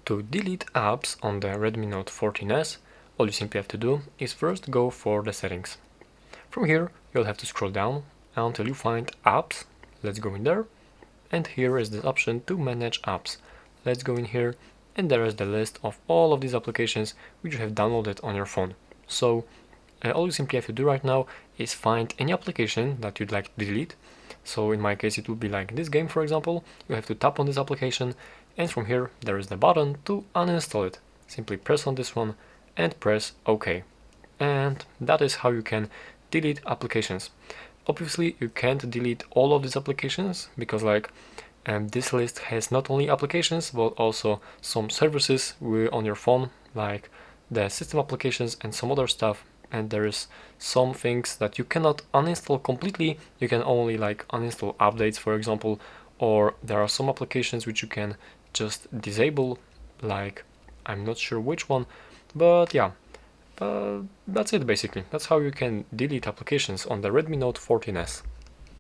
To delete apps on the Redmi Note 14S, all you simply have to do is first go for the settings. From here, you'll have to scroll down until you find apps. Let's go in there. And here is the option to manage apps. Let's go in here, and there is the list of all of these applications which you have downloaded on your phone. So all you simply have to do right now is find any application that you'd like to delete. So in my case it would be like this game, for example. You have to tap on this application, and from here there is the button to uninstall it. Simply press on this one and press OK. And that is how you can delete applications. Obviously you can't delete all of these applications because this list has not only applications but also some services on your phone, like the system applications and some other stuff. And there is some things that you cannot uninstall completely. You can only uninstall updates, for example, or there are some applications which you can just disable, like I'm not sure which one, but yeah, that's it basically. That's how you can delete applications on the Redmi Note 14S.